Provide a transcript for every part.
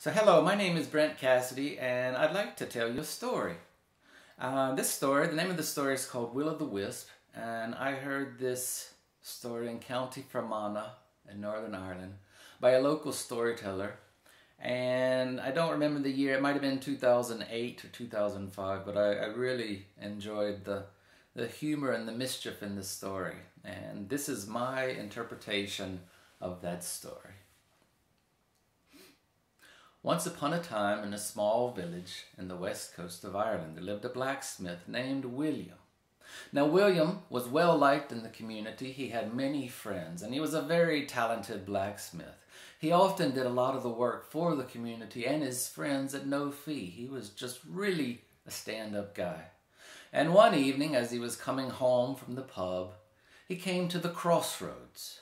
So hello, my name is Brent Cassidy and I'd like to tell you a story. The name of the story is called Will O the Wisp, and I heard this story in County Fermanagh in Northern Ireland by a local storyteller. And I don't remember the year, it might have been 2008 or 2005, but I really enjoyed the humor and the mischief in this story. And this is my interpretation of that story. Once upon a time, in a small village in the west coast of Ireland, there lived a blacksmith named William. Now, William was well liked in the community. He had many friends, and he was a very talented blacksmith. He often did a lot of the work for the community and his friends at no fee. He was just really a stand-up guy. And one evening, as he was coming home from the pub, he came to the crossroads,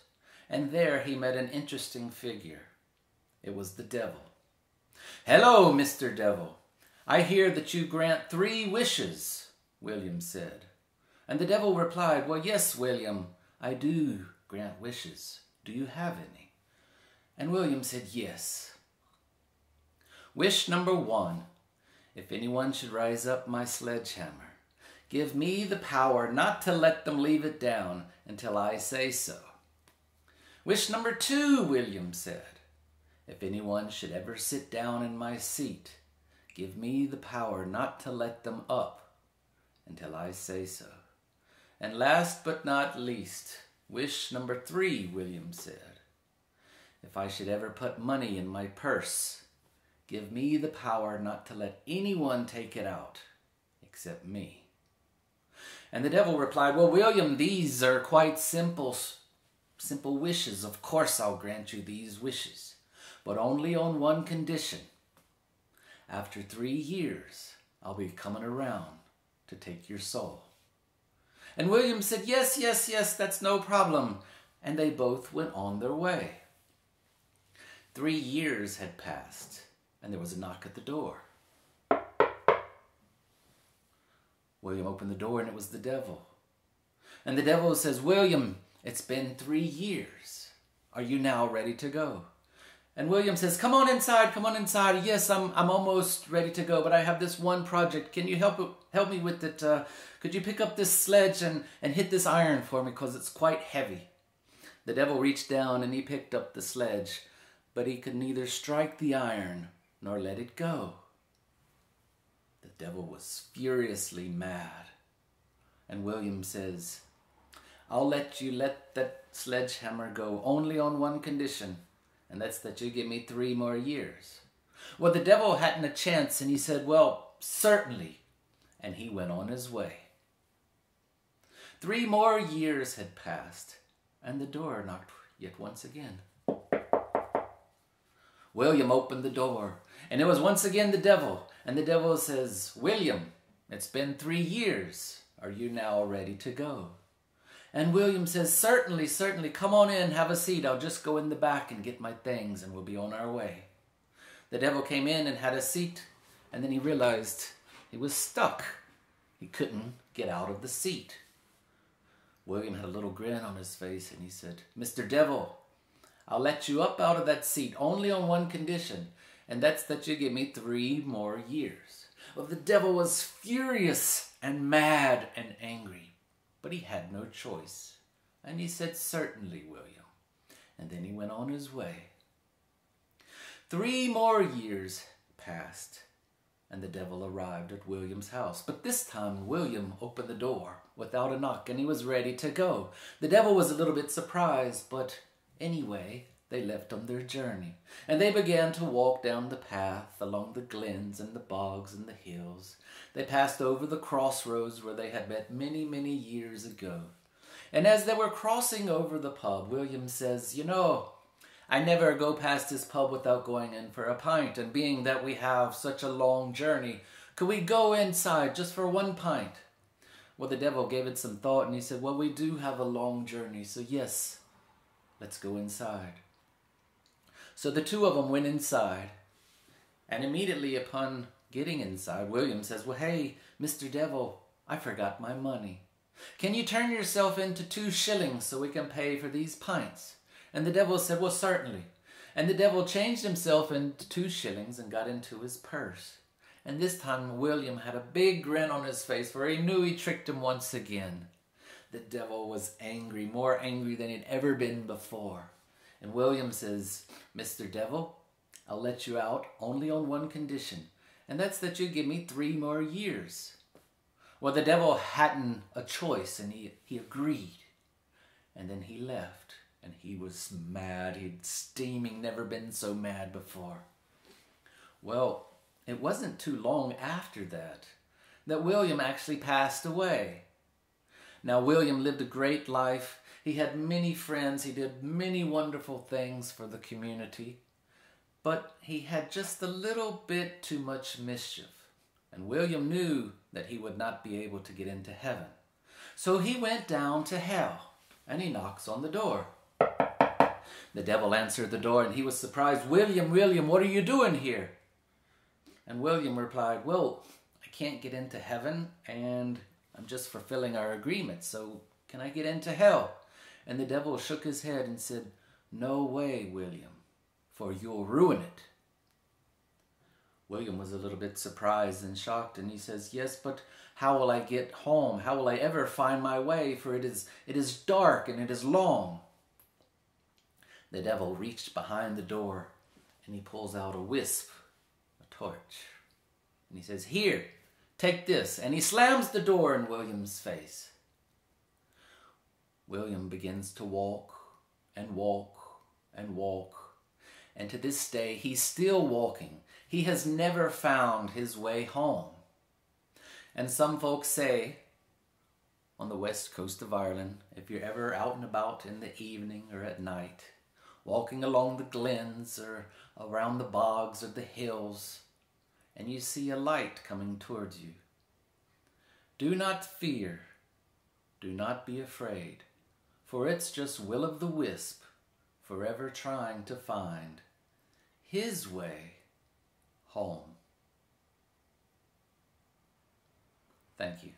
and there he met an interesting figure. It was the devil. "Hello, Mr. Devil. I hear that you grant 3 wishes," William said. And the devil replied, "Well, yes, William, I do grant wishes. Do you have any?" And William said, "Yes. Wish number 1, if anyone should rise up my sledgehammer, give me the power not to let them leave it down until I say so." Wish number 2, William said, "If anyone should ever sit down in my seat, give me the power not to let them up until I say so." And last but not least, wish number 3, William said, "If I should ever put money in my purse, give me the power not to let anyone take it out except me." And the devil replied, "Well, William, these are quite simple wishes. Of course I'll grant you these wishes, but only on one condition. After 3 years, I'll be coming around to take your soul." And William said, "Yes, yes, yes, that's no problem." And they both went on their way. 3 years had passed, and there was a knock at the door. William opened the door, and it was the devil. And the devil says, "William, it's been 3 years. Are you now ready to go?" And William says, come on inside, come on inside. "Yes, I'm almost ready to go, but I have this one project. Can you help me with it? Could you pick up this sledge and hit this iron for me, because it's quite heavy?" The devil reached down and he picked up the sledge, but he could neither strike the iron nor let it go. The devil was furiously mad. And William says, "I'll let you let that sledgehammer go only on one condition, and that's that you give me 3 more years. Well, the devil hadn't a chance, and he said, "Well, certainly." And he went on his way. 3 more years had passed, and the door knocked yet once again. William opened the door, and it was once again the devil. And the devil says, "William, it's been 3 years. Are you now ready to go?" And William says, certainly, certainly, come on in, have a seat. I'll just go in the back and get my things, and we'll be on our way." The devil came in and had a seat, and then he realized he was stuck. He couldn't get out of the seat. William had a little grin on his face, and he said, "Mr. Devil, I'll let you up out of that seat only on one condition, and that's that you give me 3 more years. Well, the devil was furious and mad and angry, but he had no choice. And he said, "Certainly, William." And then he went on his way. 3 more years passed, and the devil arrived at William's house. But this time, William opened the door without a knock, and he was ready to go. The devil was a little bit surprised, but anyway, they left on their journey. And they began to walk down the path along the glens and the bogs and the hills. They passed over the crossroads where they had met many, many years ago. And as they were crossing over the pub, William says, "You know, I never go past this pub without going in for a pint. And being that we have such a long journey, could we go inside just for 1 pint? Well, the devil gave it some thought, and he said, "Well, we do have a long journey, so yes, let's go inside." So the 2 of them went inside, and immediately upon getting inside, William says, "Well, hey, Mr. Devil, I forgot my money. Can you turn yourself into 2 shillings so we can pay for these pints?" And the devil said, "Well, certainly." And the devil changed himself into 2 shillings and got into his purse. And this time William had a big grin on his face, for he knew he tricked him once again. The devil was angry, more angry than he'd ever been before. And William says, "Mr. Devil, I'll let you out only on one condition, and that's that you give me 3 more years." Well, the devil hadn't a choice, and he agreed. And then he left, and he was mad. He'd steaming, never been so mad before. Well, it wasn't too long after that William actually passed away. Now, William lived a great life. He had many friends. He did many wonderful things for the community. But he had just a little bit too much mischief. And William knew that he would not be able to get into heaven. So he went down to hell, and he knocks on the door. The devil answered the door, and he was surprised. "William, William, what are you doing here?" And William replied, "Well, I can't get into heaven, and I'm just fulfilling our agreement, so can I get into hell?" And the devil shook his head and said, "No way, William, for you'll ruin it." William was a little bit surprised and shocked, and he says, "Yes, but how will I get home? How will I ever find my way? For it is dark and it is long." The devil reached behind the door, and he pulls out a wisp, a torch. And he says, "Here, take this." And he slams the door in William's face. William begins to walk and walk and walk. And to this day, he's still walking. He has never found his way home. And some folks say, on the west coast of Ireland, if you're ever out and about in the evening or at night, walking along the glens or around the bogs or the hills, and you see a light coming towards you, do not fear, do not be afraid, for it's just Will O the Wisp, forever trying to find his way home. Thank you.